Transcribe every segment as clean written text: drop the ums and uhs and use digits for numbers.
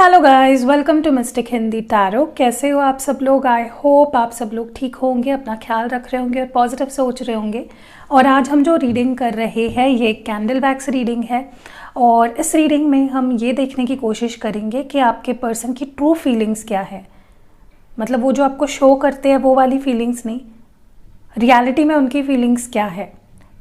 Hello guys, welcome to mystic Hindi tarot. कैसे हो आप सब लोग? आई होप आप सब लोग ठीक होंगे, अपना ख्याल रख रहे होंगे और पॉजिटिव सोच रहे होंगे। और आज हम जो रीडिंग कर रहे हैं ये कैंडल वैक्स रीडिंग है। और इस रीडिंग में हम ये देखने की कोशिश करेंगे कि आपके पर्सन की ट्रू फीलिंग्स क्या है। मतलब वो जो आपको शो करते हैं वो वाली फीलिंग्स नहीं, रियलिटी में उनकी फीलिंग्स क्या है।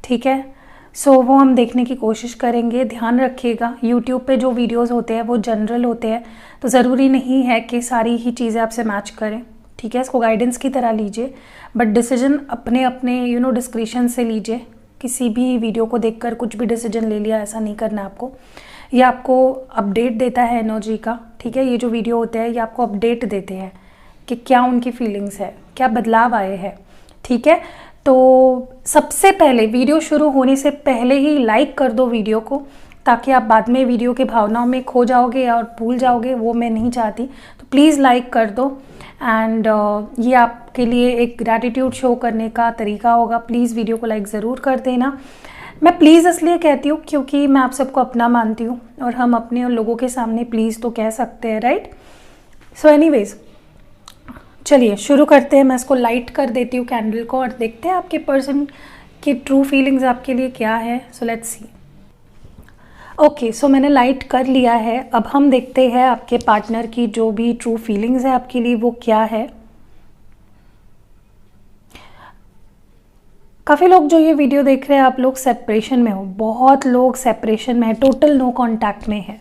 ठीक है, सो वो हम देखने की कोशिश करेंगे। ध्यान रखिएगा, यूट्यूब पे जो वीडियोस होते हैं वो जनरल होते हैं, तो ज़रूरी नहीं है कि सारी ही चीज़ें आपसे मैच करें। ठीक है, इसको गाइडेंस की तरह लीजिए, बट डिसीजन अपने अपने डिस्क्रिशन से लीजिए। किसी भी वीडियो को देखकर कुछ भी डिसीजन ले लिया, ऐसा नहीं करना आपको। ये आपको अपडेट देता है एनर्जी का। ठीक है, ये जो वीडियो होते हैं ये आपको अपडेट देते हैं कि क्या उनकी फीलिंग्स है, क्या बदलाव आए हैं। ठीक है, तो सबसे पहले वीडियो शुरू होने से पहले ही लाइक कर दो वीडियो को, ताकि आप बाद में वीडियो के भावनाओं में खो जाओगे और भूल जाओगे, वो मैं नहीं चाहती। तो प्लीज़ लाइक कर दो। एंड ये आपके लिए एक ग्रैटिट्यूड शो करने का तरीका होगा। प्लीज़ वीडियो को लाइक ज़रूर कर देना। मैं प्लीज़ इसलिए कहती हूँ क्योंकि मैं आप सबको अपना मानती हूँ और हम अपने लोगों के सामने प्लीज़ तो कह सकते हैं, राइट? सो एनीवेज, चलिए शुरू करते हैं। मैं इसको लाइट कर देती हूँ कैंडल को और देखते हैं आपके पर्सन की ट्रू फीलिंग्स आपके लिए क्या है। So let's see. ओके, सो मैंने लाइट कर लिया है। अब हम देखते हैं आपके पार्टनर की जो भी ट्रू फीलिंग्स है आपके लिए वो क्या है। काफ़ी लोग जो ये वीडियो देख रहे हैं, आप लोग सेपरेशन में हो। बहुत लोग सेपरेशन में है, टोटल नो कॉन्टैक्ट में है।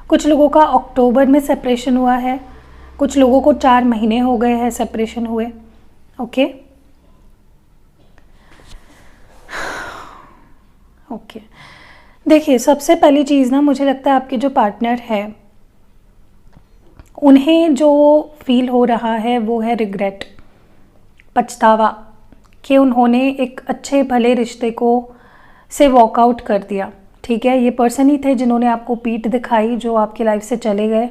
कुछ लोगों का अक्टूबर में सेपरेशन हुआ है, कुछ लोगों को 4 महीने हो गए हैं सेपरेशन हुए। ओके ओके, देखिए सबसे पहली चीज़ ना, मुझे लगता है आपके जो पार्टनर है उन्हें जो फील हो रहा है वो है रिग्रेट, पछतावा, कि उन्होंने एक अच्छे भले रिश्ते को से वॉकआउट कर दिया। ठीक है, ये पर्सन ही थे जिन्होंने आपको पीठ दिखाई, जो आपकी लाइफ से चले गए।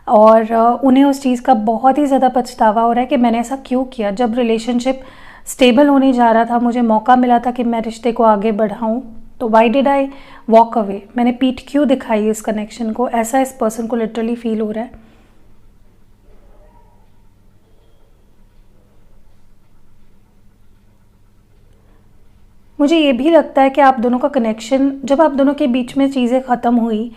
और उन्हें उस चीज़ का बहुत ही ज़्यादा पछतावा हो रहा है कि मैंने ऐसा क्यों किया। जब रिलेशनशिप स्टेबल होने जा रहा था, मुझे मौका मिला था कि मैं रिश्ते को आगे बढ़ाऊं, तो why did I walk away? मैंने पीठ क्यों दिखाई इस कनेक्शन को? ऐसा इस पर्सन को लिटरली फील हो रहा है। मुझे ये भी लगता है कि आप दोनों का कनेक्शन, जब आप दोनों के बीच में चीज़ें ख़त्म हुई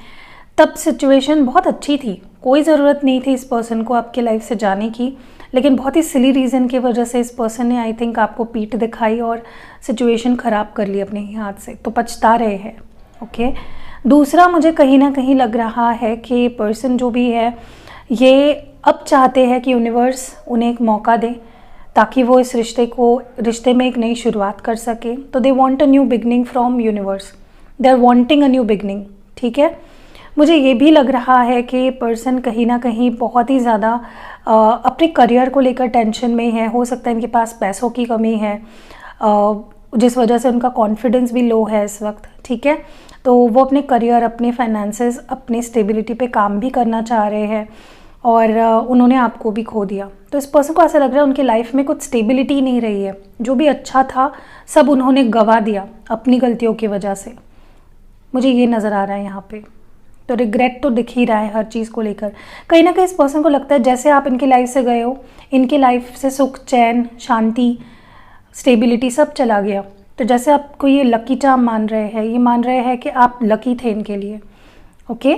तब सिचुएशन बहुत अच्छी थी। कोई ज़रूरत नहीं थी इस पर्सन को आपके लाइफ से जाने की, लेकिन बहुत ही सिली रीज़न की वजह से इस पर्सन ने आई थिंक आपको पीठ दिखाई और सिचुएशन ख़राब कर ली अपने ही हाथ से, तो पछता रहे हैं। ओके, दूसरा मुझे कहीं ना कहीं लग रहा है कि पर्सन जो भी है ये अब चाहते हैं कि यूनिवर्स उन्हें एक मौका दे ताकि वो इस रिश्ते में एक नई शुरुआत कर सके। तो they want a new beginning from universe, they are wanting a new beginning. ठीक है, मुझे ये भी लग रहा है कि पर्सन कहीं ना कहीं बहुत ही ज़्यादा अपने करियर को लेकर टेंशन में है। हो सकता है इनके पास पैसों की कमी है, जिस वजह से उनका कॉन्फिडेंस भी लो है इस वक्त। ठीक है, तो वो अपने करियर, अपने फाइनेंसेस, अपने स्टेबिलिटी पे काम भी करना चाह रहे हैं और उन्होंने आपको भी खो दिया। तो इस पर्सन को ऐसा लग रहा है उनकी लाइफ में कुछ स्टेबिलिटी नहीं रही है। जो भी अच्छा था सब उन्होंने गंवा दिया अपनी गलतियों की वजह से। मुझे ये नज़र आ रहा है यहाँ पे। तो रिग्रेट तो दिख ही रहा है हर चीज़ को लेकर। कहीं ना कहीं इस पर्सन को लगता है जैसे आप इनकी लाइफ से गए हो, इनकी लाइफ से सुख, चैन, शांति, स्टेबिलिटी सब चला गया। तो जैसे आपको ये लकी चार्म मान रहे हैं, ये मान रहे हैं कि आप लकी थे इनके लिए। ओके,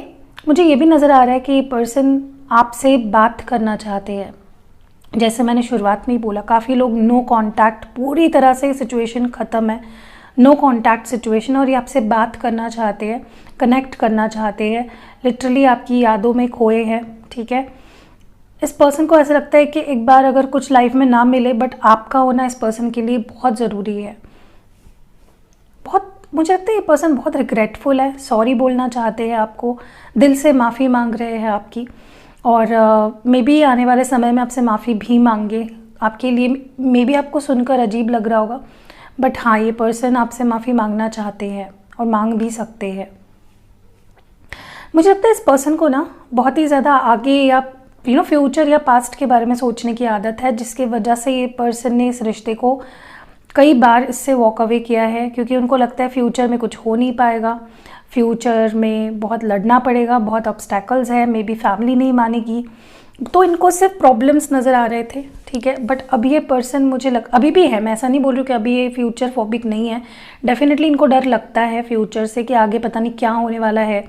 मुझे ये भी नज़र आ रहा है कि ये पर्सन आपसे बात करना चाहते हैं। जैसे मैंने शुरुआत में ही बोला, काफ़ी लोग नो कॉन्टैक्ट, पूरी तरह से सिचुएशन ख़त्म है, नो कॉन्टैक्ट सिचुएशन, और ये आपसे बात करना चाहते हैं, कनेक्ट करना चाहते हैं, लिटरली आपकी यादों में खोए हैं। ठीक है, इस पर्सन को ऐसा लगता है कि एक बार अगर कुछ लाइफ में ना मिले, बट आपका होना इस पर्सन के लिए बहुत ज़रूरी है। बहुत, मुझे लगता है ये पर्सन बहुत रिग्रेटफुल है, सॉरी बोलना चाहते हैं आपको, दिल से माफ़ी मांग रहे हैं आपकी, और मे बी आने वाले समय में आपसे माफ़ी भी मांगे। आपके लिए मे बी आपको सुनकर अजीब लग रहा होगा, बट हाँ, ये पर्सन आपसे माफ़ी मांगना चाहते हैं और मांग भी सकते हैं। मुझे लगता है इस पर्सन को ना बहुत ही ज़्यादा आगे या फ्यूचर या पास्ट के बारे में सोचने की आदत है, जिसकी वजह से ये पर्सन ने इस रिश्ते को कई बार इससे वॉक अवे किया है, क्योंकि उनको लगता है फ्यूचर में कुछ हो नहीं पाएगा, फ्यूचर में बहुत लड़ना पड़ेगा, बहुत ऑब्स्टैकल्स है, मे बी फैमिली नहीं मानेगी, तो इनको सिर्फ प्रॉब्लम्स नज़र आ रहे थे, ठीक है। बट अभी ये पर्सन मुझे अभी भी है, मैं ऐसा नहीं बोल रही हूँ कि अभी ये फ्यूचर फोबिक नहीं है, डेफिनेटली इनको डर लगता है फ्यूचर से कि आगे पता नहीं क्या होने वाला है,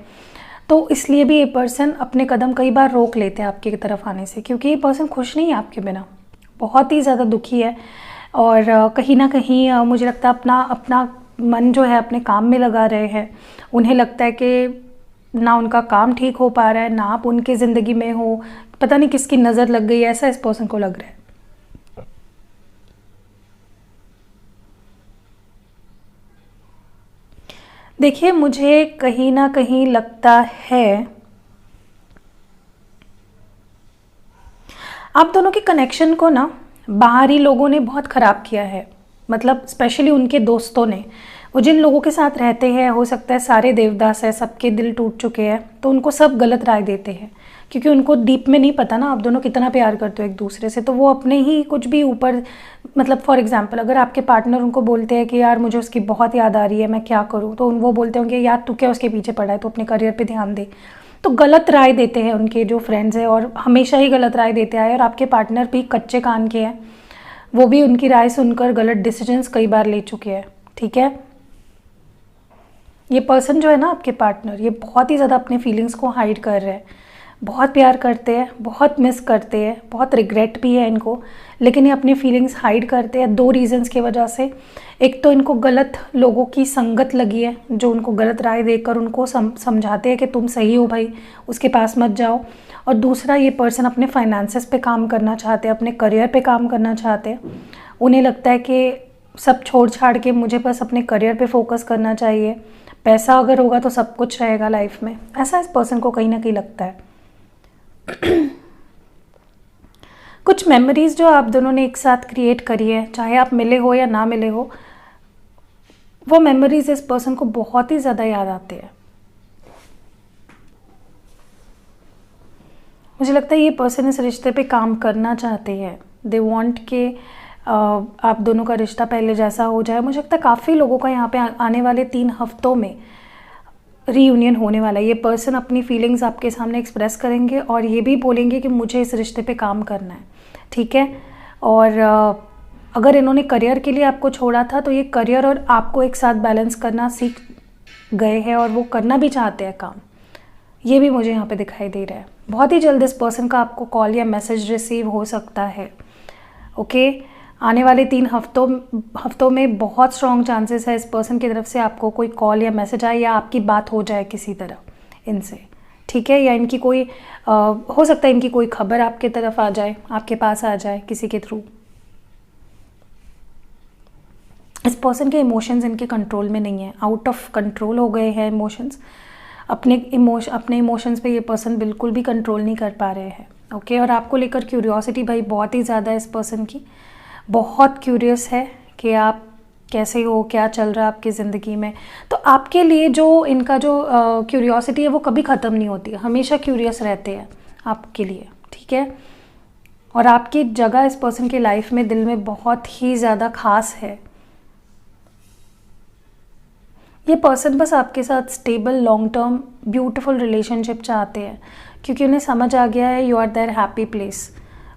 तो इसलिए भी ये पर्सन अपने कदम कई बार रोक लेते हैं आपकी तरफ आने से, क्योंकि ये पर्सन खुश नहीं है आपके बिना, बहुत ही ज़्यादा दुखी है। और कहीं ना कहीं मुझे लगता है अपना अपना मन जो है अपने काम में लगा रहे हैं। उन्हें लगता है कि ना उनका काम ठीक हो पा रहा है, ना आप उनके ज़िंदगी में हो, पता नहीं किसकी नज़र लग गई है, ऐसा इस पर्सन को लग रहा है। देखिए, मुझे कहीं ना कहीं लगता है आप दोनों के कनेक्शन को ना बाहरी लोगों ने बहुत ख़राब किया है, मतलब स्पेशली उनके दोस्तों ने। वो जिन लोगों के साथ रहते हैं, हो सकता है सारे देवदास है, सबके दिल टूट चुके हैं, तो उनको सब गलत राय देते हैं, क्योंकि उनको डीप में नहीं पता ना आप दोनों कितना प्यार करते हो एक दूसरे से, तो वो अपने ही कुछ भी ऊपर, मतलब फॉर एग्जांपल अगर आपके पार्टनर उनको बोलते हैं कि यार मुझे उसकी बहुत याद आ रही है, मैं क्या करूँ, तो वो बोलते होंगे यार तू क्या उसके पीछे पड़ा है, तो अपने करियर पे ध्यान दे। तो गलत राय देते हैं उनके जो फ्रेंड्स हैं, और हमेशा ही गलत राय देते आए, और आपके पार्टनर भी कच्चे कान के हैं, वो भी उनकी राय सुनकर गलत डिसीजंस कई बार ले चुके हैं, ठीक है। ये पर्सन जो है ना आपके पार्टनर, ये बहुत ही ज़्यादा अपने फीलिंग्स को हाइड कर रहे हैं, बहुत प्यार करते हैं, बहुत मिस करते हैं, बहुत रिग्रेट भी है इनको, लेकिन ये अपनी फीलिंग्स हाइड करते हैं 2 रीज़न्स की वजह से। एक तो इनको गलत लोगों की संगत लगी है, जो उनको गलत राय देकर उनको समझाते हैं कि तुम सही हो भाई, उसके पास मत जाओ। और दूसरा, ये पर्सन अपने फाइनेंसेस पे काम करना चाहते हैं, अपने करियर पे काम करना चाहते हैं। उन्हें लगता है कि सब छोड़ छाड़ के मुझे बस अपने करियर पे फोकस करना चाहिए, पैसा अगर होगा तो सब कुछ रहेगा लाइफ में, ऐसा इस पर्सन को कहीं ना कहीं लगता है। कुछ मेमोरीज जो आप दोनों ने एक साथ क्रिएट करी है, चाहे आप मिले हो या ना मिले हो, वो मेमोरीज इस पर्सन को बहुत ही ज़्यादा याद आते हैं। मुझे लगता है ये पर्सन इस रिश्ते पे काम करना चाहते हैं, दे वांट के आप दोनों का रिश्ता पहले जैसा हो जाए। मुझे लगता है काफ़ी लोगों का यहाँ पे आने वाले 3 हफ्तों में रीयूनियन होने वाला है। ये पर्सन अपनी फीलिंग्स आपके सामने एक्सप्रेस करेंगे और ये भी बोलेंगे कि मुझे इस रिश्ते पे काम करना है, ठीक है। और अगर इन्होंने करियर के लिए आपको छोड़ा था, तो ये करियर और आपको एक साथ बैलेंस करना सीख गए हैं, और वो करना भी चाहते हैं काम, ये भी मुझे यहाँ पे दिखाई दे रहा है। बहुत ही जल्द इस पर्सन का आपको कॉल या मैसेज रिसीव हो सकता है, ओके। आने वाले 3 हफ्तों में बहुत स्ट्रॉन्ग चांसेस है इस पर्सन की तरफ से आपको कोई कॉल या मैसेज आए, या आपकी बात हो जाए किसी तरह इनसे, ठीक है। या इनकी कोई हो सकता है इनकी कोई खबर आपके तरफ आ जाए, आपके पास आ जाए किसी के थ्रू। इस पर्सन के इमोशंस इनके कंट्रोल में नहीं है, आउट ऑफ कंट्रोल हो गए हैं इमोशंस। अपने इमोशंस पे ये पर्सन बिल्कुल भी कंट्रोल नहीं कर पा रहे हैं, ओके। और आपको लेकर क्यूरियोसिटी भाई बहुत ही ज़्यादा है इस पर्सन की, बहुत क्यूरियस है कि आप कैसे हो, क्या चल रहा है आपकी ज़िंदगी में। तो आपके लिए जो इनका जो क्यूरियोसिटी है वो कभी ख़त्म नहीं होती, हमेशा क्यूरियस रहते हैं आपके लिए, ठीक है। और आपकी जगह इस पर्सन की लाइफ में दिल में बहुत ही ज़्यादा खास है। ये पर्सन बस आपके साथ stable long term beautiful relationship चाहते हैं, क्योंकि उन्हें समझ आ गया है you are their happy place.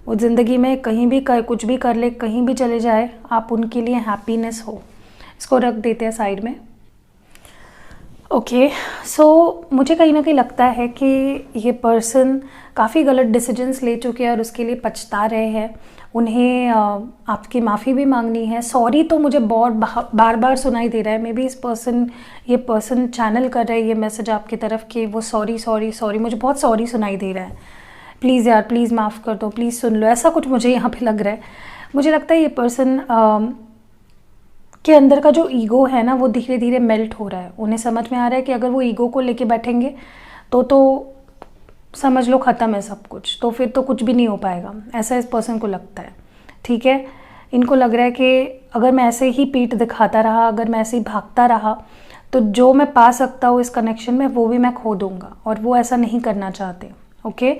वो ज़िंदगी में कहीं भी कुछ भी कर ले, कहीं भी चले जाए, आप उनके लिए हैप्पीनेस हो। इसको रख देते हैं साइड में, ओके। सो मुझे कहीं ना कहीं लगता है कि ये पर्सन काफ़ी गलत डिसीजंस ले चुके हैं और उसके लिए पछता रहे हैं। उन्हें आपकी माफ़ी भी मांगनी है। सॉरी तो मुझे बहुत बार बार सुनाई दे रहा है, मे बी ये पर्सन चैनल कर रहा है ये मैसेज आपकी तरफ कि वो सॉरी सॉरी सॉरी, मुझे बहुत सॉरी सुनाई दे रहा है, प्लीज़ यार प्लीज़ माफ़ कर दो, प्लीज़ सुन लो, ऐसा कुछ मुझे यहाँ पे लग रहा है। मुझे लगता है ये पर्सन के अंदर का जो ईगो है ना, वो धीरे धीरे मेल्ट हो रहा है। उन्हें समझ में आ रहा है कि अगर वो ईगो को लेके बैठेंगे तो समझ लो ख़त्म है सब कुछ, तो फिर तो कुछ भी नहीं हो पाएगा, ऐसा इस पर्सन को लगता है, ठीक है। इनको लग रहा है कि अगर मैं ऐसे ही पीठ दिखाता रहा, अगर मैं ऐसे ही भागता रहा, तो जो मैं पा सकता हूँ इस कनेक्शन में वो भी मैं खो दूँगा, और वो ऐसा नहीं करना चाहते, ओके।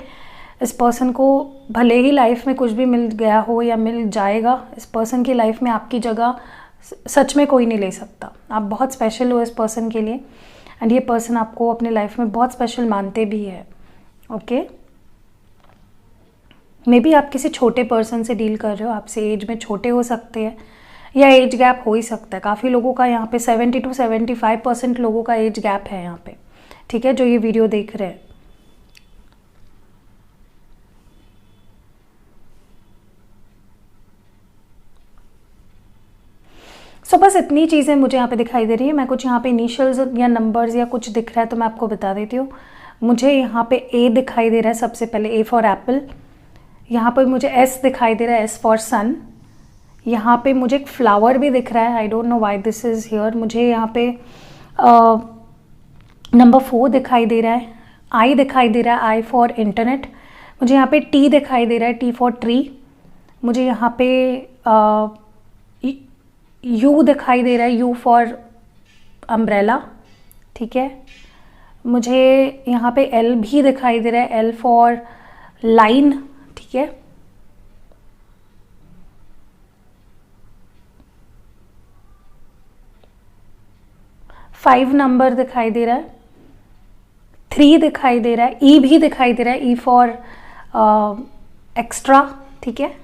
इस पर्सन को भले ही लाइफ में कुछ भी मिल गया हो या मिल जाएगा, इस पर्सन की लाइफ में आपकी जगह सच में कोई नहीं ले सकता। आप बहुत स्पेशल हो इस पर्सन के लिए, एंड ये पर्सन आपको अपने लाइफ में बहुत स्पेशल मानते भी है। ओके, मे बी आप किसी छोटे पर्सन से डील कर रहे हो, आपसे एज में छोटे हो सकते हैं या एज गैप हो ही सकता है। काफ़ी लोगों का यहाँ पे 70 to 75% लोगों का एज गैप है यहाँ पे, ठीक है, जो ये वीडियो देख रहे हैं। सो बस इतनी चीज़ें मुझे यहाँ पे दिखाई दे रही है। मैं कुछ यहाँ पे इनिशियल्स या नंबर्स या कुछ दिख रहा है तो मैं आपको बता देती हूँ। मुझे यहाँ पे ए दिखाई दे रहा है, सबसे पहले ए फॉर एप्पल। यहाँ पर मुझे एस दिखाई दे रहा है, एस फॉर सन। यहाँ पे मुझे एक फ्लावर भी दिख रहा है, I don't know why this is here. मुझे यहाँ पे नंबर 4 दिखाई दे रहा है, आई दिखाई दे रहा है, आई फॉर इंटरनेट। मुझे यहाँ पे टी दिखाई दे रहा है, टी फॉर ट्री। मुझे यहाँ पे यू दिखाई दे रहा है, यू फॉर अम्ब्रेला, ठीक है। मुझे यहाँ पे एल भी दिखाई दे रहा है, एल फॉर लाइन, ठीक है। फाइव नंबर दिखाई दे रहा है, 3 दिखाई दे रहा है, ई भी दिखाई दे रहा है, ई फॉर एक्स्ट्रा, ठीक है।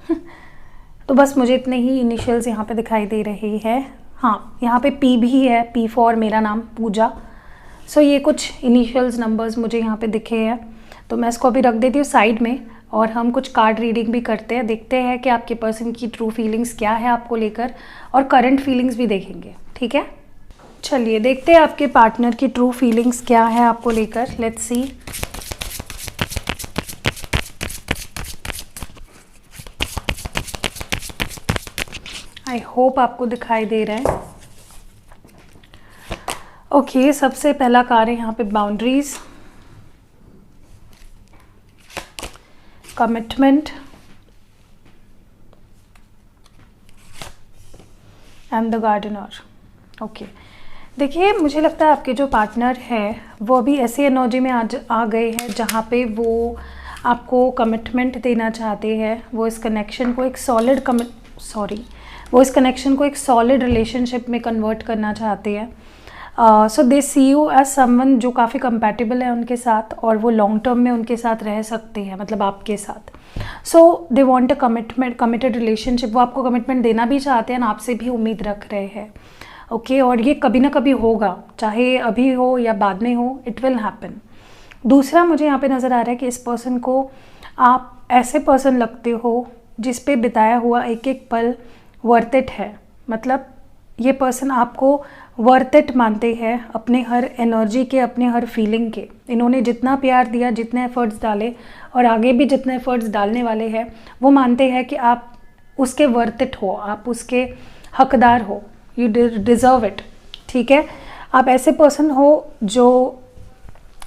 तो बस मुझे इतने ही इनिशियल्स यहाँ पे दिखाई दे रहे हैं। हाँ, यहाँ पे पी भी है, पी फॉर मेरा नाम पूजा। सो ये कुछ इनिशियल्स नंबर्स मुझे यहाँ पे दिखे हैं, तो मैं इसको अभी रख देती हूँ साइड में और हम कुछ कार्ड रीडिंग भी करते हैं। देखते हैं कि आपके पर्सन की ट्रू फीलिंग्स क्या है आपको लेकर, और करंट फीलिंग्स भी देखेंगे, ठीक है। चलिए देखते हैं आपके पार्टनर की ट्रू फीलिंग्स क्या है आपको लेकर। Let's see. आई होप आपको दिखाई दे रहा है। ओके, सबसे पहला कार्ड है यहाँ पे boundaries, commitment and the gardener. Okay, देखिए मुझे लगता है आपके जो पार्टनर है वो अभी ऐसी एनर्जी में आज आ गए हैं जहाँ पे वो आपको कमिटमेंट देना चाहते हैं। वो इस कनेक्शन को एक सॉलिड रिलेशनशिप में कन्वर्ट करना चाहते हैं। सो दे सी यू एज समवन जो काफ़ी कंपैटिबल है उनके साथ, और वो लॉन्ग टर्म में उनके साथ रह सकते हैं, मतलब आपके साथ। So they want a committed relationship. वो आपको कमिटमेंट देना भी चाहते हैं, आपसे भी उम्मीद रख रहे हैं। ओके, और ये कभी ना कभी होगा, चाहे अभी हो या बाद में हो, इट विल हैपन। दूसरा मुझे यहाँ पे नज़र आ रहा है कि इस पर्सन को आप ऐसे पर्सन लगते हो जिस पे बिताया हुआ एक एक पल वर्थ इट है। मतलब ये पर्सन आपको वर्थ इट मानते हैं, अपने हर एनर्जी के, अपने हर फीलिंग के। इन्होंने जितना प्यार दिया, जितने एफर्ट्स डाले और आगे भी जितने एफर्ट्स डालने वाले हैं, वो मानते हैं कि आप उसके वर्थ इट हो, आप उसके हकदार हो, यू डिज़र्व इट, ठीक है। आप ऐसे पर्सन हो जो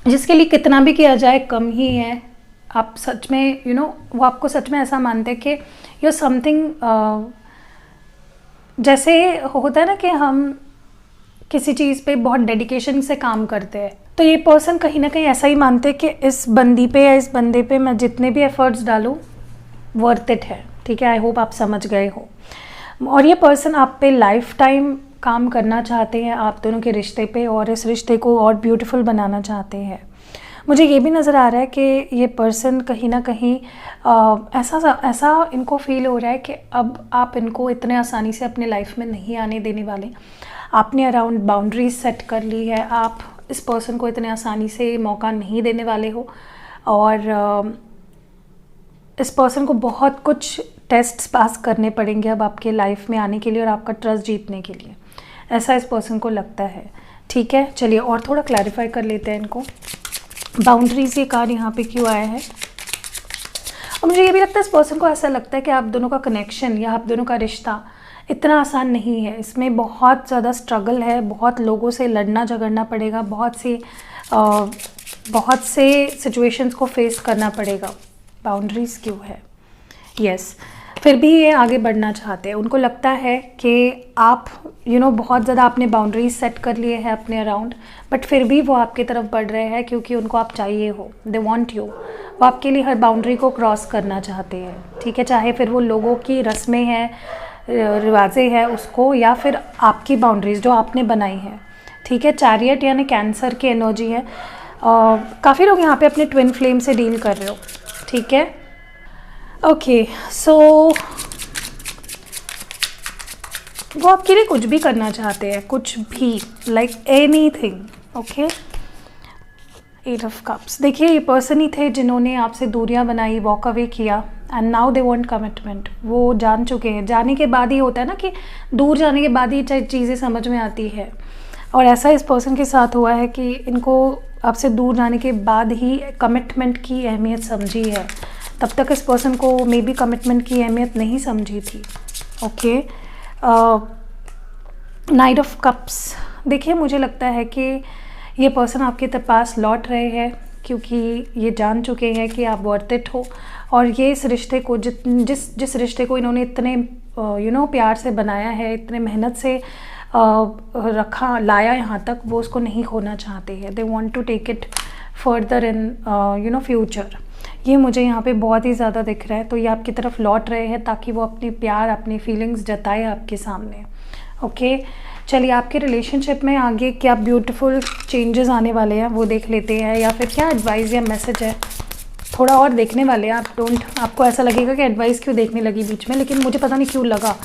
जिसके लिए कितना भी किया जाए कम ही है। आप सच में वो आपको सच में ऐसा मानते हैं कि यू समथिंग, जैसे होता है ना कि हम किसी चीज़ पे बहुत डेडिकेशन से काम करते हैं, तो ये पर्सन कहीं ना कहीं ऐसा ही मानते हैं कि इस बंदी पे या इस बंदे पे मैं जितने भी एफर्ट्स डालूँ वर्थ इट है, ठीक है। आई होप आप समझ गए हो। और ये पर्सन आप पे लाइफ टाइम काम करना चाहते हैं, आप दोनों के रिश्ते पे, और इस रिश्ते को और ब्यूटीफुल बनाना चाहते हैं। मुझे ये भी नज़र आ रहा है कि ये पर्सन कहीं ना कहीं ऐसा इनको फील हो रहा है कि अब आप इनको इतने आसानी से अपने लाइफ में नहीं आने देने वाले। आपने अराउंड बाउंड्रीज सेट कर ली है, आप इस पर्सन को इतने आसानी से मौका नहीं देने वाले हो, और इस पर्सन को बहुत कुछ टेस्ट्स पास करने पड़ेंगे अब आपके लाइफ में आने के लिए और आपका ट्रस्ट जीतने के लिए, ऐसा इस पर्सन को लगता है, ठीक है। चलिए और थोड़ा क्लैरिफाई कर लेते हैं इनको। बाउंड्रीज ये कार्ड यहाँ पे क्यों आया है, और मुझे ये भी लगता है इस पर्सन को ऐसा लगता है कि आप दोनों का कनेक्शन या आप दोनों का रिश्ता इतना आसान नहीं है। इसमें बहुत ज़्यादा स्ट्रगल है, बहुत लोगों से लड़ना झगड़ना पड़ेगा, बहुत से सिचुएशंस को फेस करना पड़ेगा। बाउंड्रीज क्यों है, यस। फिर भी ये आगे बढ़ना चाहते हैं। उनको लगता है कि आप बहुत ज़्यादा आपने बाउंड्रीज सेट कर लिए हैं अपने अराउंड, बट फिर भी वो आपकी तरफ बढ़ रहे हैं क्योंकि उनको आप चाहिए हो, दे वांट यू। वो आपके लिए हर बाउंड्री को क्रॉस करना चाहते हैं, ठीक है। चाहे फिर वो लोगों की रस्में हैं, रिवाजे है उसको, या फिर आपकी बाउंड्रीज जो आपने बनाई है, ठीक है। चैरियट यानी कैंसर की एनर्जी है। काफ़ी लोग यहाँ पे अपने ट्विन फ्लेम से डील कर रहे हो, ठीक है। ओके, सो वो आपके लिए कुछ भी करना चाहते हैं, कुछ भी, like anything, okay. 8 of cups, देखिए ये पर्सन ही थे जिन्होंने आपसे दूरियां बनाई, वॉक अवे किया, and now they want commitment. वो जान चुके हैं, जाने के बाद ही होता है ना कि दूर जाने के बाद ही चीज़ें समझ में आती है, और ऐसा इस पर्सन के साथ हुआ है कि इनको आपसे दूर जाने के बाद ही कमिटमेंट की अहमियत समझी है। तब तक इस पर्सन को मे बी कमिटमेंट की अहमियत नहीं समझी थी, ओके। नाइट ऑफ कप्स, देखिए मुझे लगता है कि ये पर्सन आपके पास लौट रहे हैं क्योंकि ये जान चुके हैं कि आप वर्थ इट हो, और ये इस रिश्ते को जिस रिश्ते को इन्होंने इतने प्यार से बनाया है, इतने मेहनत से रखा लाया यहाँ तक, वो उसको नहीं खोना चाहते हैं। They want to take it further in future. ये मुझे यहाँ पे बहुत ही ज़्यादा दिख रहा है। तो ये आपकी तरफ लौट रहे हैं ताकि वो अपने प्यार, अपनी फीलिंग्स जताए आपके सामने, ओके। चलिए आपके रिलेशनशिप में आगे क्या ब्यूटीफुल चेंजेस आने वाले हैं वो देख लेते हैं, या फिर क्या एडवाइस या मैसेज है, थोड़ा और देखने वाले हैं। आपको ऐसा लगेगा कि एडवाइस क्यों देखने लगी बीच में, लेकिन मुझे पता नहीं क्यों लगा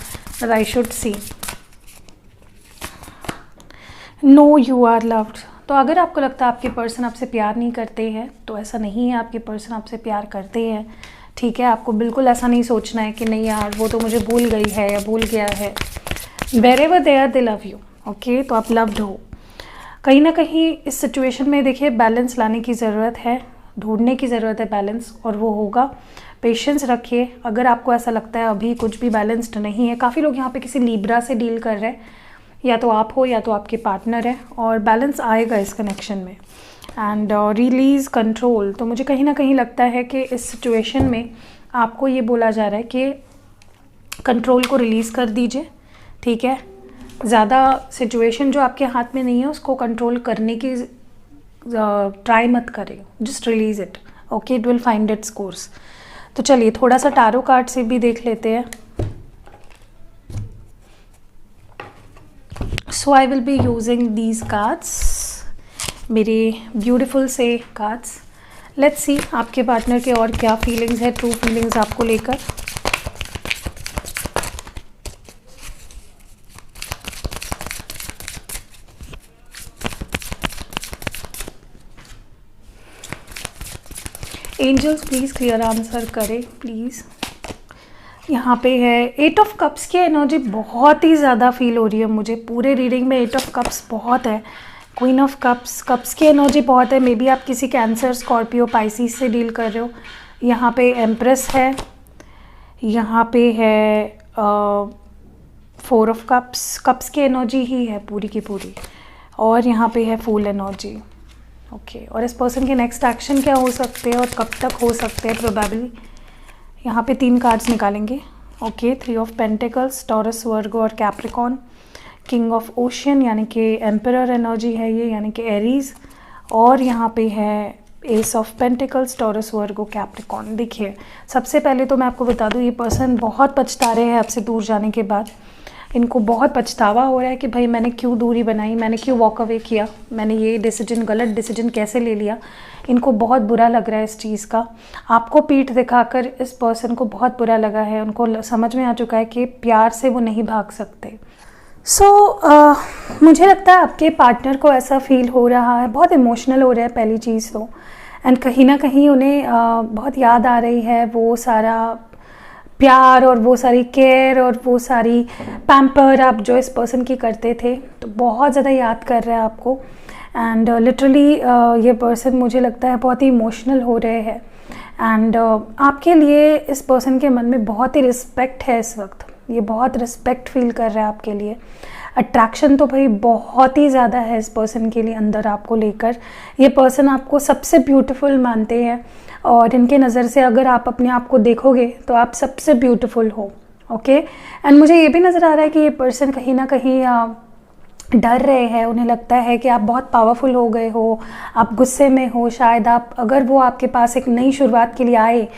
I should see. No you are loved. तो अगर आपको लगता है आपके पर्सन आपसे प्यार नहीं करते हैं, तो ऐसा नहीं है, आपके पर्सन आपसे प्यार करते हैं, ठीक है। आपको बिल्कुल ऐसा नहीं सोचना है कि नहीं यार वो तो मुझे भूल गई है या भूल गया है। Wherever they are they love you, okay. तो आप लव्ड हो। कहीं ना कहीं इस सिचुएशन में देखिए बैलेंस लाने की ज़रूरत है, ढूंढने की ज़रूरत है बैलेंस, और वो होगा। पेशेंस रखिए। अगर आपको ऐसा लगता है अभी कुछ भी बैलेंस्ड नहीं है, काफ़ी लोग यहाँ पे किसी लीब्रा से डील कर रहे हैं, या तो आप हो या तो आपके पार्टनर है, और बैलेंस आएगा इस कनेक्शन में। And release control. तो मुझे कहीं ना कहीं लगता है कि इस सिचुएशन में आपको ये बोला जा रहा है कि कंट्रोल को रिलीज़ कर दीजिए, ठीक है। ज़्यादा सिचुएशन जो आपके हाथ में नहीं है उसको कंट्रोल करने की ट्राई मत करें, just release it, okay. It will find its course. तो चलिए थोड़ा सा टारो कार्ड से भी देख लेते हैं। So I will be using these cards, मेरे ब्यूटीफुल से कार्ड्स। लेट्स सी आपके पार्टनर के और क्या फीलिंग्स है, ट्रू फीलिंग्स आपको लेकर। एंजल्स प्लीज़ क्लियर आंसर करें प्लीज़। यहाँ पे है 8 ऑफ कप्स की एनर्जी बहुत ही ज़्यादा फील हो रही है मुझे पूरे रीडिंग में। 8 ऑफ कप्स बहुत है, क्वीन ऑफ कप्स की एनर्जी बहुत है। मे बी आप किसी कैंसर, स्कॉर्पियो, पाइसिस से डील कर रहे हो। यहाँ पे एम्प्रेस है, यहाँ पे है 4 ऑफ कप्स की एनर्जी ही है पूरी की पूरी, और यहाँ पे है फूल एनर्जी, ओके। और इस पर्सन के नेक्स्ट एक्शन क्या हो सकते हैं और कब तक हो सकते हैं प्रोबेबली। यहाँ पे 3 कार्ड्स निकालेंगे, ओके। 3 ऑफ पेंटिकल्स, टॉरस, वर्गो और कैप्रिकॉन। किंग ऑफ ओशियन यानी कि एम्परर एनर्जी है ये, यानी कि एरीज। और यहाँ पे है S of pentacles, taurus, Virgo, Capricorn. देखिए सबसे पहले तो मैं आपको बता दूँ ये पर्सन बहुत पछता रहे हैं आपसे दूर जाने के बाद। इनको बहुत पछतावा हो रहा है कि भाई मैंने क्यों दूरी बनाई, मैंने क्यों वॉक अवे किया, मैंने ये डिसीजन, गलत डिसीजन कैसे ले लिया। इनको बहुत बुरा लग रहा है इस चीज़ का। आपको पीठ दिखाकर इस पर्सन को बहुत बुरा लगा है। उनको समझ में आ चुका है कि प्यार से वो नहीं भाग सकते। मुझे लगता है आपके पार्टनर को ऐसा फील हो रहा है, बहुत इमोशनल हो रहा है पहली चीज़ तो। एंड कहीं ना कहीं उन्हें बहुत याद आ रही है वो सारा प्यार और वो सारी केयर और वो सारी पैम्पर आप जो इस पर्सन की करते थे, तो बहुत ज़्यादा याद कर रहा है आपको। एंड लिटरली ये पर्सन मुझे लगता है बहुत ही इमोशनल हो रहे हैं। एंड आपके लिए इस पर्सन के मन में बहुत ही रिस्पेक्ट है इस वक्त। ये बहुत रिस्पेक्ट फील कर रहा है आपके लिए। अट्रैक्शन तो भाई बहुत ही ज़्यादा है इस पर्सन के लिए अंदर आपको लेकर। ये पर्सन आपको सबसे ब्यूटीफुल मानते हैं, और इनके नज़र से अगर आप अपने आप को देखोगे तो आप सबसे ब्यूटीफुल हो, ओके। एंड मुझे ये भी नज़र आ रहा है कि ये पर्सन कहीं ना कहीं डर रहे हैं। उन्हें लगता है कि आप बहुत पावरफुल हो गए हो, आप गुस्से में हो शायद। आप अगर वो आपके पास एक नई शुरुआत के लिए आए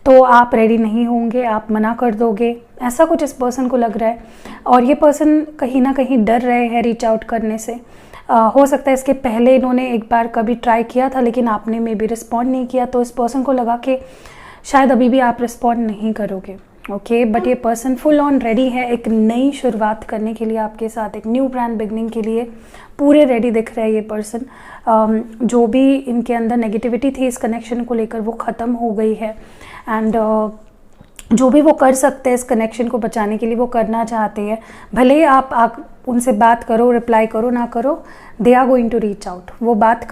तो आप रेडी नहीं होंगे, आप मना कर दोगे, ऐसा कुछ इस पर्सन को लग रहा है। और ये पर्सन कहीं ना कहीं डर रहे हैं रीच आउट करने से। हो सकता है इसके पहले इन्होंने एक बार कभी ट्राई किया था लेकिन आपने मे बी रिस्पॉन्ड नहीं किया, तो इस पर्सन को लगा कि शायद अभी भी आप रिस्पॉन्ड नहीं करोगे। ओके, बट ये पर्सन फुल ऑन रेडी है एक नई शुरुआत करने के लिए आपके साथ, एक न्यू ब्रांड बिगनिंग के लिए पूरे रेडी दिख रहा है ये पर्सन। जो भी इनके अंदर नेगेटिविटी थी इस कनेक्शन को लेकर वो ख़त्म हो गई है। एंड जो भी वो कर सकते हैं इस कनेक्शन को बचाने के लिए वो करना चाहते हैं। भले ही आप उनसे बात करो, रिप्लाई करो ना करो, they are going to reach out. वो बात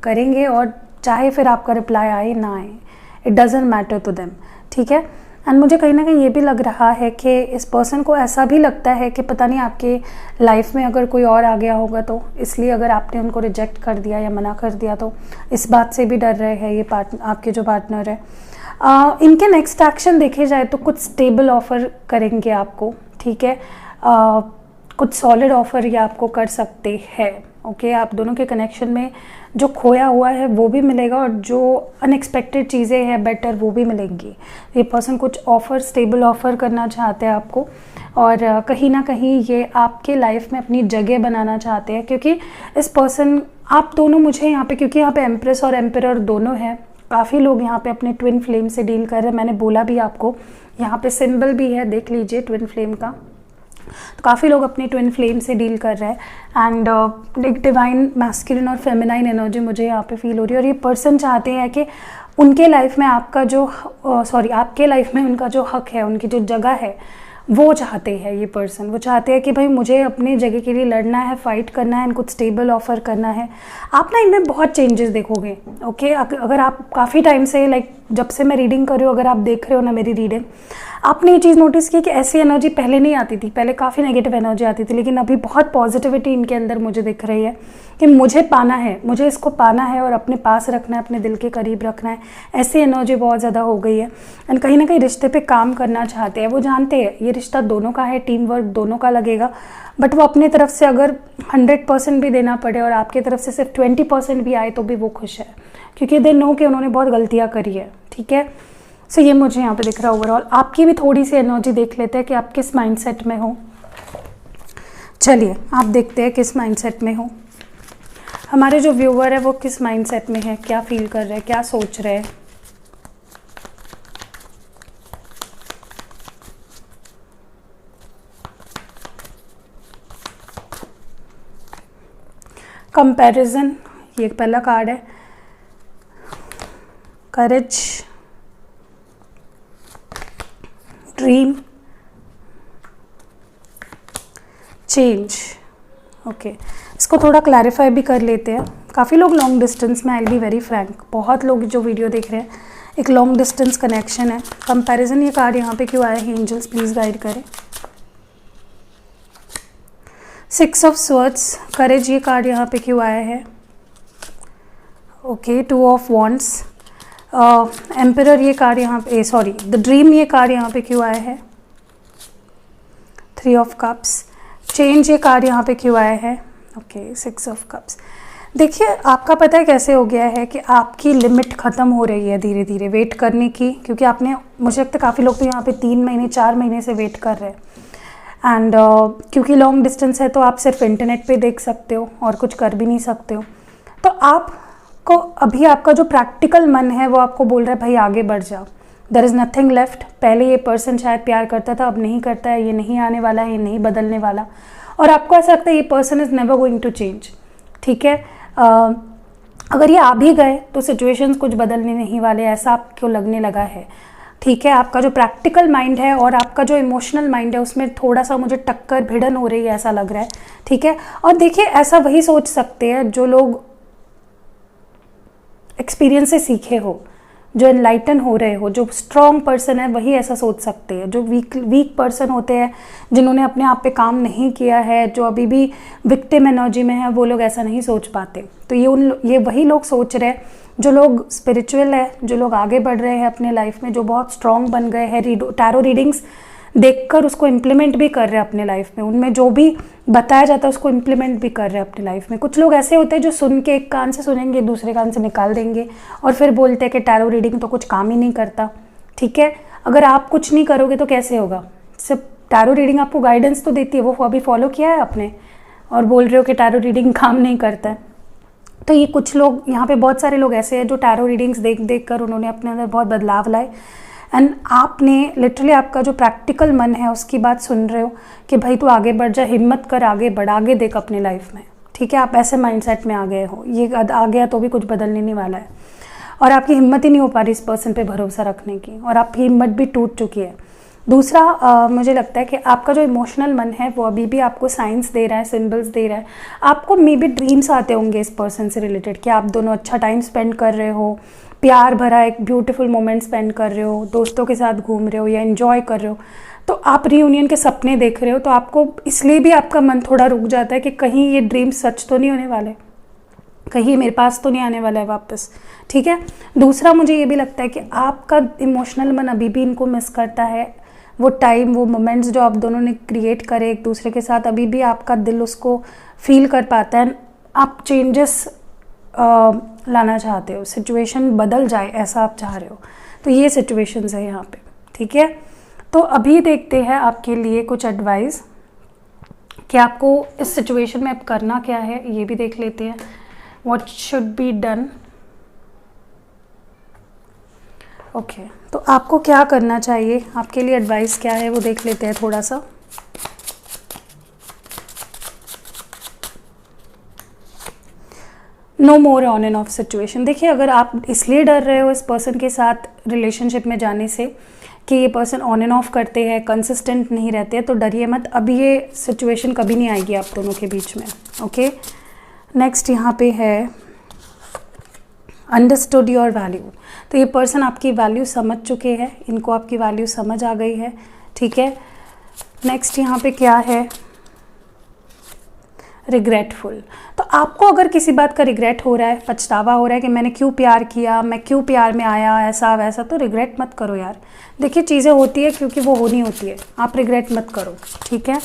करेंगे और चाहे फिर आपका रिप्लाई आए ना आए, it doesn't matter to them, ठीक है। एंड मुझे कहीं ना कहीं ये भी लग रहा है कि इस पर्सन को ऐसा भी लगता है कि पता नहीं आपके लाइफ में अगर कोई और आ गया होगा तो इसलिए अगर आपने उनको रिजेक्ट कर दिया या मना कर दिया तो इस बात से भी डर रहे हैं ये आपके जो पार्टनर है। इनके नेक्स्ट एक्शन देखे जाए तो कुछ स्टेबल ऑफ़र करेंगे आपको, ठीक है। कुछ सॉलिड ऑफ़र ये आपको कर सकते हैं। ओके, आप दोनों के कनेक्शन में जो खोया हुआ है वो भी मिलेगा और जो अनएक्सपेक्टेड चीज़ें हैं बेटर वो भी मिलेंगी। ये पर्सन कुछ ऑफ़र, स्टेबल ऑफ़र करना चाहते हैं आपको और कहीं ना कहीं ये आपके लाइफ में अपनी जगह बनाना चाहते हैं, क्योंकि इस पर्सन आप दोनों मुझे यहाँ पे, क्योंकि यहाँ पे एम्प्रेस और एम्परर दोनों हैं, काफ़ी लोग यहाँ पे अपने ट्विन फ्लेम से डील कर रहे हैं। मैंने बोला भी आपको, यहाँ पे सिंबल भी है, देख लीजिए ट्विन फ्लेम का। तो काफ़ी लोग अपनी ट्विन फ्लेम से डील कर रहे हैं एंड एक डिवाइन मैस्कुलिन और फेमिनाइन एनर्जी मुझे यहाँ पे फील हो रही है। और ये पर्सन चाहते हैं कि उनके लाइफ में आपका जो आपके लाइफ में उनका जो हक है, उनकी जो जगह है वो चाहते हैं ये पर्सन। वो चाहते हैं कि भाई मुझे अपनी जगह के लिए लड़ना है, फाइट करना है, कुछ स्टेबल ऑफर करना है। आप ना इनमें बहुत चेंजेस देखोगे। ओके, अगर आप काफ़ी टाइम से जब से मैं रीडिंग कर रही हूँ, अगर आप देख रहे हो ना मेरी रीडिंग, आपने ये चीज़ नोटिस की कि ऐसी एनर्जी पहले नहीं आती थी। पहले काफ़ी नेगेटिव एनर्जी आती थी, लेकिन अभी बहुत पॉजिटिविटी इनके अंदर मुझे दिख रही है कि मुझे पाना है, मुझे इसको पाना है और अपने पास रखना है, अपने दिल के करीब रखना है। ऐसी एनर्जी बहुत ज़्यादा हो गई है एंड कहीं ना कहीं रिश्ते पे काम करना चाहते हैं। वो जानते हैं ये रिश्ता दोनों का है, टीम वर्क दोनों का लगेगा, बट वो अपनी तरफ से अगर 100% भी देना पड़े और आपकी तरफ से सिर्फ 20% भी आए तो भी वो खुश है, क्योंकि दे नो कि उन्होंने बहुत गलतियाँ करी है, ठीक है। सो ये मुझे यहाँ पे दिख रहा है ओवरऑल। आपकी भी थोड़ी सी एनर्जी देख लेते हैं कि आप किस माइंडसेट में हो। चलिए आप देखते हैं किस माइंडसेट में हो। हमारे जो व्यूअर है वो किस माइंडसेट में है, क्या फील कर रहे हैं, क्या सोच रहे हैं। कंपैरिजन, ये पहला कार्ड है। करेज, ड्रीम, चेंज। ओके, इसको थोड़ा क्लैरिफाई भी कर लेते हैं। काफ़ी लोग लॉन्ग डिस्टेंस में, आई बी वेरी फ्रैंक, बहुत लोग जो वीडियो देख रहे हैं एक लॉन्ग डिस्टेंस कनेक्शन है। कंपैरिजन ये कार्ड यहाँ पे क्यों आया है, एंजल्स प्लीज़ गाइड करें। 6 ऑफ स्वर्ड्स, करेज ये कार्ड यहाँ पे क्यों आया है। ओके, 2 ऑफ वॉन्ड्स, एम्परर ये कार्ड यहाँ पे, द ड्रीम ये कार्ड यहाँ पे क्यों आया है। 3 ऑफ कप्स, चेंज ये कार्ड यहाँ पे क्यों आया है। Okay, 6 of cups. देखिए आपका पता है कैसे हो गया है कि आपकी लिमिट ख़त्म हो रही है धीरे धीरे वेट करने की, क्योंकि आपने, मुझे लगता है काफ़ी लोग तो यहाँ पे 3 महीने 4 महीने से वेट कर रहे हैं एंड क्योंकि लॉन्ग डिस्टेंस है तो आप सिर्फ इंटरनेट पे देख सकते हो और कुछ कर भी नहीं सकते हो। तो आपको अभी आपका जो प्रैक्टिकल मन है वो आपको बोल रहा है भाई आगे बढ़ जाओ, देयर इज़ नथिंग लेफ्ट। पहले ये पर्सन शायद प्यार करता था, अब नहीं करता है, ये नहीं आने वाला है, ये नहीं बदलने वाला, और आपको ऐसा लगता है ये person is never going to change, ठीक है। अगर ये आ भी गए तो सिचुएशंस कुछ बदलने नहीं वाले, ऐसा आपको लगने लगा है, ठीक है। आपका जो प्रैक्टिकल माइंड है और आपका जो इमोशनल माइंड है उसमें थोड़ा सा मुझे टक्कर भिड़न हो रही है, ऐसा लग रहा है, ठीक है। और देखिए ऐसा वही सोच सकते हैं जो लोग एक्सपीरियंस से सीखे हो, जो एनलाइटन हो रहे हो, जो स्ट्रॉन्ग पर्सन है वही ऐसा सोच सकते हैं। जो वीक पर्सन होते हैं, जिन्होंने अपने आप पे काम नहीं किया है, जो अभी भी विक्टिम एनर्जी में है, वो लोग ऐसा नहीं सोच पाते। तो ये वही लोग सोच रहे हैं जो लोग स्पिरिचुअल है, जो लोग आगे बढ़ रहे हैं अपने लाइफ में, जो बहुत स्ट्रॉन्ग बन गए हैं, टैरो रीडिंग्स देखकर उसको इम्प्लीमेंट भी कर रहे हैं अपने लाइफ में, उनमें जो भी बताया जाता है उसको इम्प्लीमेंट भी कर रहे हैं अपनी लाइफ में। कुछ लोग ऐसे होते हैं जो सुन के एक कान से सुनेंगे, दूसरे कान से निकाल देंगे और फिर बोलते हैं कि टैरो रीडिंग तो कुछ काम ही नहीं करता, ठीक है। अगर आप कुछ नहीं करोगे तो कैसे होगा? सिर्फ टैरो रीडिंग आपको गाइडेंस तो देती है, वो अभी फॉलो किया है आपने और बोल रहे हो कि टैरो रीडिंग काम नहीं करता है। तो ये कुछ लोग यहाँ पे, बहुत सारे लोग ऐसे हैं जो टैरो रीडिंग्स देख देख कर उन्होंने अपने अंदर बहुत बदलाव लाए। एंड आपने लिटरली आपका जो प्रैक्टिकल मन है उसकी बात सुन रहे हो कि भाई तू आगे बढ़ जा, हिम्मत कर, आगे बढ़, आगे देख अपने लाइफ में, ठीक है। आप ऐसे माइंडसेट में आ गए हो, ये आ गया तो भी कुछ बदलने नहीं वाला है और आपकी हिम्मत ही नहीं हो पा रही इस पर्सन पे भरोसा रखने की, और आपकी हिम्मत भी टूट चुकी है। दूसरा मुझे लगता है कि आपका जो इमोशनल मन है वो अभी भी आपको साइंस दे रहा है, सिंबल्स दे रहा है। आपको मे बी ड्रीम्स आते होंगे इस पर्सन से रिलेटेड कि आप दोनों अच्छा टाइम स्पेंड कर रहे हो, प्यार भरा एक ब्यूटीफुल मोमेंट स्पेंड कर रहे हो, दोस्तों के साथ घूम रहे हो या एंजॉय कर रहे हो, तो आप रीयूनियन के सपने देख रहे हो। तो आपको इसलिए भी आपका मन थोड़ा रुक जाता है कि कहीं ये ड्रीम सच तो नहीं होने वाले, कहीं मेरे पास तो नहीं आने वाला है वापस, ठीक है। दूसरा मुझे ये भी लगता है कि आपका इमोशनल मन अभी भी इनको मिस करता है, वो टाइम, वो मोमेंट्स जो आप दोनों ने क्रिएट करे एक दूसरे के साथ, अभी भी आपका दिल उसको फील कर पाता है। आप चेंजेस लाना चाहते हो, सिचुएशन बदल जाए ऐसा आप चाह रहे हो, तो ये सिचुएशंस है यहाँ पे, ठीक है। तो अभी देखते हैं आपके लिए कुछ एडवाइस कि आपको इस सिचुएशन में अब करना क्या है, ये भी देख लेते हैं। What should be done. Okay, तो आपको क्या करना चाहिए, आपके लिए एडवाइस क्या है वो देख लेते हैं थोड़ा सा। No more on and off situation. देखिए, अगर आप इसलिए डर रहे हो इस पर्सन के साथ रिलेशनशिप में जाने से कि ये पर्सन ऑन एंड ऑफ करते हैं, कंसिस्टेंट नहीं रहते हैं, तो डरिए मत, अभी ये सिचुएशन कभी नहीं आएगी आप दोनों के बीच में। ओके, नेक्स्ट यहाँ पे है अंडरस्टूड योर वैल्यू। तो ये पर्सन आपकी वैल्यू समझ चुके हैं, इनको आपकी वैल्यू समझ आ गई है, ठीक है। नेक्स्ट यहाँ पे क्या है, रिग्रेटफुल। तो आपको अगर किसी बात का रिग्रेट हो रहा है, पछतावा हो रहा है कि मैंने क्यों प्यार किया, मैं क्यों प्यार में आया, ऐसा वैसा, तो रिग्रेट मत करो यार। देखिए, चीज़ें होती है क्योंकि वो होनी होती है, आप रिग्रेट मत करो, ठीक है।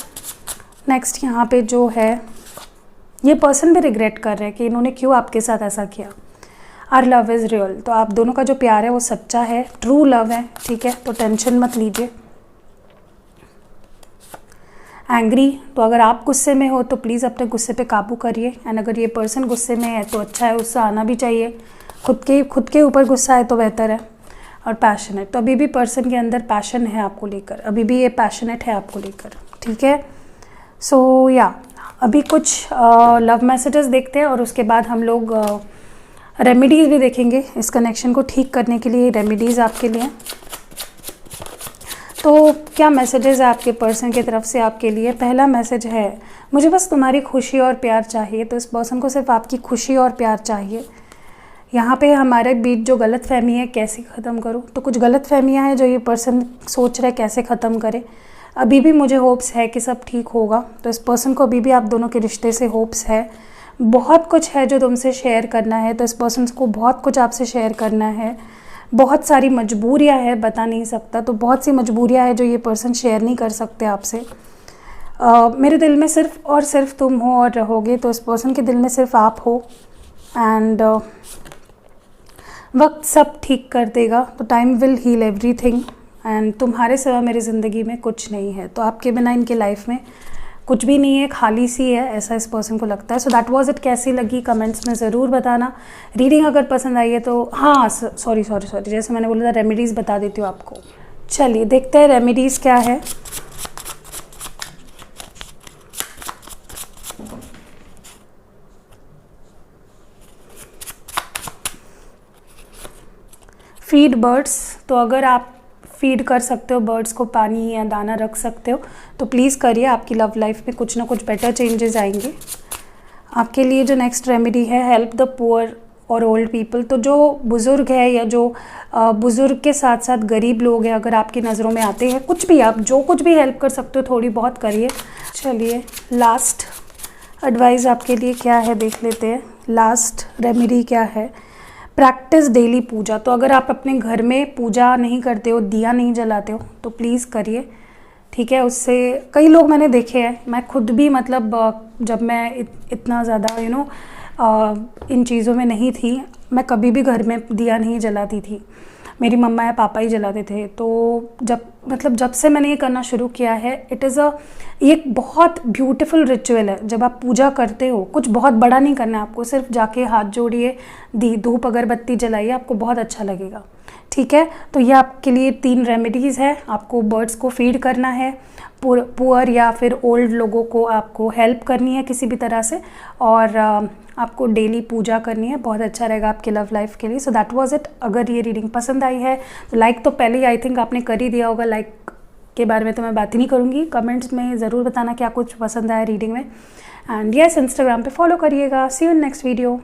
नेक्स्ट यहाँ पे जो है, ये पर्सन भी रिग्रेट कर रहे हैं कि इन्होंने क्यों आपके साथ ऐसा किया। Our love is real. तो आप दोनों का जो प्यार है वो सच्चा है, ट्रू लव है, ठीक है, तो टेंशन मत लीजिए। एंग्री, तो अगर आप गुस्से में हो तो प्लीज़ अपने गुस्से पे काबू करिए, एंड अगर ये पर्सन गुस्से में है तो अच्छा है, उससे आना भी चाहिए, खुद के ऊपर गुस्सा है तो बेहतर है। और पैशनेट, तो अभी भी पर्सन के अंदर पैशन है आपको लेकर, अभी भी ये पैशनेट है आपको लेकर, ठीक है। सो या अभी कुछ लव मैसेजेस देखते हैं और उसके बाद हम लोग रेमेडीज़ भी देखेंगे इस कनेक्शन को ठीक करने के लिए, रेमेडीज़ आपके लिए। तो क्या मैसेजेस है आपके पर्सन की तरफ से आपके लिए? पहला मैसेज है, मुझे बस तुम्हारी खुशी और प्यार चाहिए। तो इस पर्सन को सिर्फ आपकी खुशी और प्यार चाहिए। यहाँ पे हमारे बीच जो गलत फहमी है कैसे ख़त्म करूँ, तो कुछ गलत फहमियाँ हैं जो ये पर्सन सोच रहा है कैसे ख़त्म करे। अभी भी मुझे होप्स है कि सब ठीक होगा। तो इस पर्सन को अभी भी आप दोनों के रिश्ते से होप्स है, बहुत कुछ है जो तुमसे शेयर करना है। तो इस पर्सन को बहुत कुछ आपसे शेयर करना है, बहुत सारी मजबूरियां हैं, बता नहीं सकता, तो बहुत सी मजबूरियां हैं जो ये पर्सन शेयर नहीं कर सकते आपसे। मेरे दिल में सिर्फ और सिर्फ तुम हो और रहोगे। तो इस पर्सन के दिल में सिर्फ आप हो, एंड वक्त सब ठीक कर देगा। तो time will heal everything, and तुम्हारे सिवा मेरी ज़िंदगी में कुछ नहीं है। तो आपके बिना इनके लाइफ में कुछ भी नहीं है, खाली सी है, ऐसा इस पर्सन को लगता है। So that was it. कैसी लगी कमेंट्स में ज़रूर बताना। रीडिंग अगर पसंद आई है तो हाँ, सॉरी जैसे मैंने बोला था, रेमेडीज़ बता देती हूँ आपको। चलिए देखते हैं रेमेडीज़ क्या है। Feed birds. तो अगर आप फीड कर सकते हो बर्ड्स को, पानी या दाना रख सकते हो तो प्लीज़ करिए, आपकी लव लाइफ में कुछ ना कुछ बेटर चेंजेस आएंगे। आपके लिए जो नेक्स्ट रेमेडी है, हेल्प द पुअर और ओल्ड पीपल। तो जो बुज़ुर्ग है या जो बुज़ुर्ग के साथ साथ गरीब लोग हैं, अगर आपकी नज़रों में आते हैं, कुछ भी, आप जो कुछ भी हेल्प कर सकते हो थोड़ी बहुत करिए। चलिए लास्ट एडवाइस आपके लिए क्या है देख लेते हैं। लास्ट रेमेडी क्या है, प्रैक्टिस डेली पूजा। तो अगर आप अपने घर में पूजा नहीं करते हो, दिया नहीं जलाते हो, तो प्लीज़ करिए, ठीक है। उससे कई लोग मैंने देखे हैं, मैं खुद भी मतलब जब मैं इतना ज़्यादा इन चीज़ों में नहीं थी, मैं कभी भी घर में दिया नहीं जलाती थी। मेरी मम्मा या पापा ही जलाते थे। तो जब से मैंने ये करना शुरू किया है, ये एक बहुत ब्यूटीफुल रिचुअल है। जब आप पूजा करते हो, कुछ बहुत बड़ा नहीं करना है आपको, सिर्फ जाके हाथ जोड़िए, धूप अगरबत्ती जलाइए, आपको बहुत अच्छा लगेगा। ठीक है, तो ये आपके लिए 3 रेमेडीज़ है। आपको बर्ड्स को फीड करना है, पुअर या फिर ओल्ड लोगों को आपको हेल्प करनी है किसी भी तरह से, और आपको डेली पूजा करनी है। बहुत अच्छा रहेगा आपके लव लाइफ के लिए। So that was it. अगर ये रीडिंग पसंद आई है तो लाइक तो पहले ही आई थिंक आपने कर ही दिया होगा। लाइक के बारे में तो मैं बात ही नहीं करूँगी, कमेंट्स में ज़रूर बताना क्या कुछ पसंद आया रीडिंग में। एंड यस, इंस्टाग्राम पे फॉलो करिएगा। सी यू इन नेक्स्ट वीडियो।